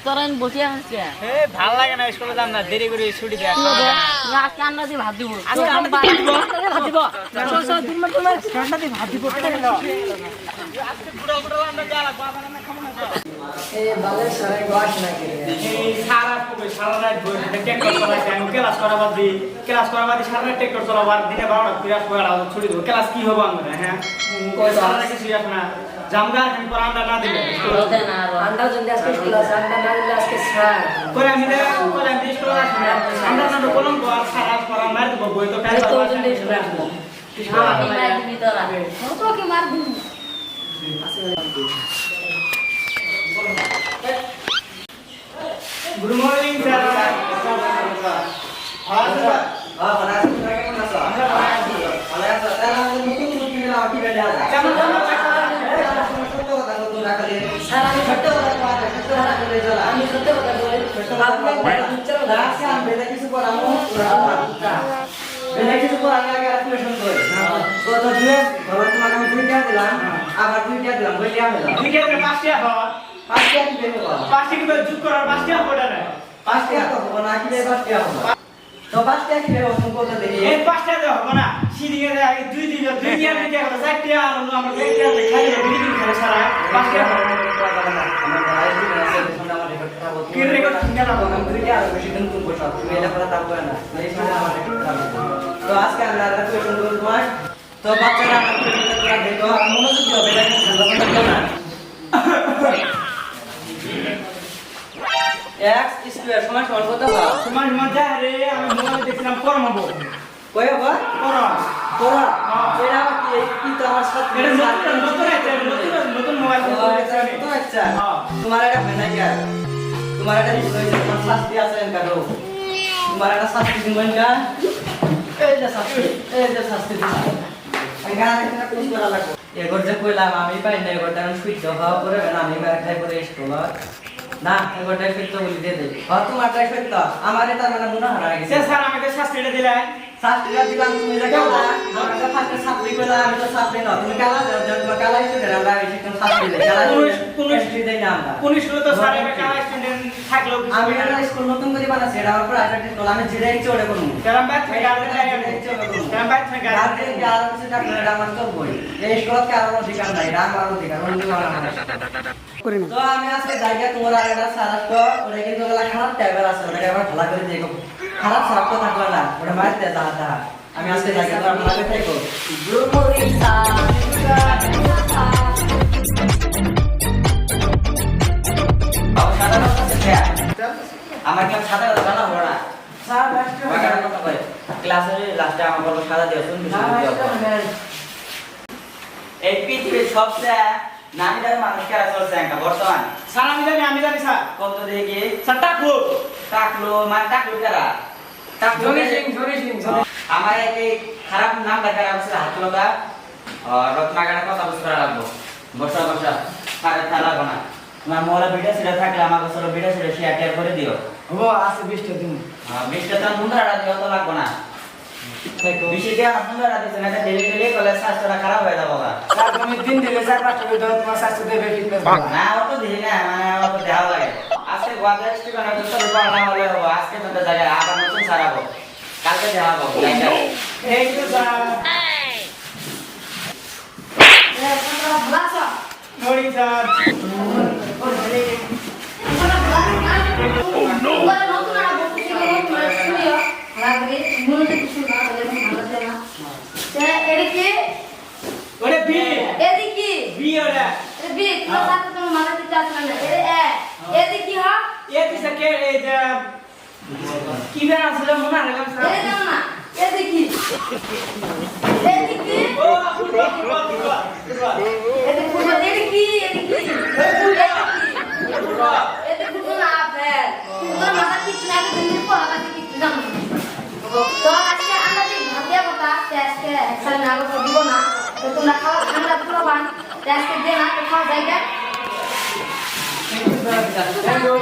তোরান বসে আছিস ভাল লাগে না স্কুলে যাম না দেরি করে ছুটি দেয় আজকে আন্না দিয়ে ভাত দিব আজকে আমি ভাত দিব চল চল দিন মত তোমার ঠান্ডা দিয়ে ভাত দিব আজকে পুরো পুরো আমরা যা লাগবে আপনারা না খাবো না তো এই বালে সারা গাছ নাকি এই সারা রাত বই টেক্টর চালাইছে আমি ক্লাস করাবার দি সারা রাত টেক্টর চালাবার দিনে 12টা ক্লাস করা ছুটি দেব ক্লাস কি হবে আমরা হ্যাঁ কই সারা রাত কিছু না জামগা আমি পর আন্ডা না দিলে বলতে না আন্ডা যদি আজকে স্কুল আছে আন্ডা না দিলে আজকে স্যার করে আমি স্কুলে আসি না আন্ডা না বললাম তো আর সারা পড়া মার দেব বই তো কাই তো যদি স্কুল আসবো আমি মার দিবি তোরা তো কি মার দিবি গুড মর্নিং স্যার স্যার আমি সত্য কথা বলি আপনি চলো রাখছি আমি বেলা কিছু পড়াবো বেলা কিছু পড়ালে আগে অ্যাপ্লিকেশন করে কত দিয়ে ধরো তোমাকে আমি 2টা দিলাম আবার 2টা দিলাম বইটা হলো লিখে দে 5টা হওয়া 5টা কি দেবো 5টা কিন্তু যোগ করার 5টা হবে না 5টা তো হবে না কি দেব 5টা হবে তো 5টা কি দেব তুমি কত দেখি এই 5টা দেওয়া হবে না সিডিকে দেয় 2 দিন 2 দিন দিতে হবে 4টা আর আমরা 1টা খাই দেব বিলিং করে সারা 5টা হবে আমার আইডি আছে তোমরা আমার রেকর্ড খাবো কি রেকর্ড কিনা না আমি 2টা আর বেশি দিন তুমি বসো তুমি এটা পড়া তাও না এই সময় আমার রেকর্ড খাবো তো আজকে আমরা অ্যাপ্লিকেশন করব তোমার তো বাচ্চারা অ্যাপ্লিকেশন করা দেখো মনোযোগ দিও বেলা কি ভালো করতে না x স্কয়ার সমান সমান কত হবে তোমার মজা রে আমি মোবাইলে দেখছিলাম করমাবো কই হবে করো তোরা এরা কি তো আমার সাথে এটা নতুন মোবাইল তো আচ্ছা তোমার এটা হয় না কি তোমার এটা তোমার শাস্তি আছে কারো তোমার এটা শাস্তি দিবেন না এই যে শাস্তি আমি গানা দেখে পুশ করা লাগবে এগোর যে কইলাম আমি পাই না এগোরটা আমি সুইচ হওয়া পরে আমি মার খাই পরে স্কুল না এগোরটা ফিট তো বলি দিয়ে দেই তোমার টাই ফিট তো আমার এটা মানে মনে হারা গেছে স্যার আমাকে শাস্তিটা দিলেন শাস্তিটা দিলাম তুমি যে কেলা আমার কাছে ফার্স্টে শাস্তি কইলা আমি তো শাস্তি না তুমি কালা যখন তোমার কালা স্টুডেন্ট আমরা এই তুমি শাস্তি দেই কালা কোন স্টুডেন্ট দেই না আমরা কোন স্কুলে তো স্যার এর কালা স্টুডেন্ট থাকলো আমি এটা স্কুল নতুন করে বানাইছি এটা আমার প্রাইভেট স্কুল আমি জিরে ইচ্ছে ওটা করব কারণ ব্যাট থেকে গার্ডেন কারণ ব্যাট থেকে গার্ডেন কি আর কিছু টাকা এটা আমার তো বই এই স্কুলত কি আর অধিকার নাই এটা আমার অধিকার অন্য আমার করি না তো আমি আজকে জায়গা তোমার আগেটা সারাস্ত ওটা কিন্তু ওগুলা খারাপ টাইপের আছে ওটা আবার ভালো করে দেখো খারাপ সারাপ তো থাকলো না ওটা মারতে যা আমি আজকে জায়গা তো আপনার আগে থাকো আমার ক্লাস সাদা জানা হবে না ক্লাসে লাস্টে আমার বলবো সাদা দিয়ে শুনবি এই পৃথিবীর সবচেয়ে নামি দামি মানুষ কারা চলছে একটা বর্তমান স্যার আমি জানি স্যার কত দেখি স্যার টাকলো মানে টাকলো কারা জনি সিং আমার এই খারাপ নাম দেখা আছে হাতলতা রত্নাগানা কথা বুঝতে লাগবো বর্ষা তার লাগবো না তোমার মোলা ভিডিও সেটা থাকলে আমার কাছে ভিডিও সেটা শেয়ার করে দিও হবো আছে 20টা দিন 20টা তো 15টা দিও তো লাগবো না বেশি দিয়ে 15টা দিছে না ডেলি করলে স্বাস্থ্যটা খারাপ হয়ে যাবে স্যার তুমি দিন দিলে 4-5 টাকা দাও তোমার স্বাস্থ্য দেবে ফিটনেস না অত দিই না মানে অত দেওয়া লাগে আজকে গোয়াদের ঠিকানা তো সব না হলে হবে আজকে তো জায়গায় আবার নতুন সারাবো কালকে দেওয়া হবে thank you sir morning sir ওরে বি এদিকে বি ওরে বি তোমার সাথে তোমার মাথাতে চাচ্ছে না এদিকে হ্যাঁ এটি সকে এই যে কি বের আসলে মনে রাখলাম স্যার এদিকে না এদিকে ও ফুটবল এদিকে না আপে তোমার মাথা কিছু না তুমি পড়া কিছু জানো তো আজকে আমরা যে ভাবিয়া কথা আজকে এক্সাম না করতে দিব না তো তোমরা খাওয়া ঠান্ডা পুরো বান আজকে দে না খাওয়া জায়গা থ্যাংক ইউ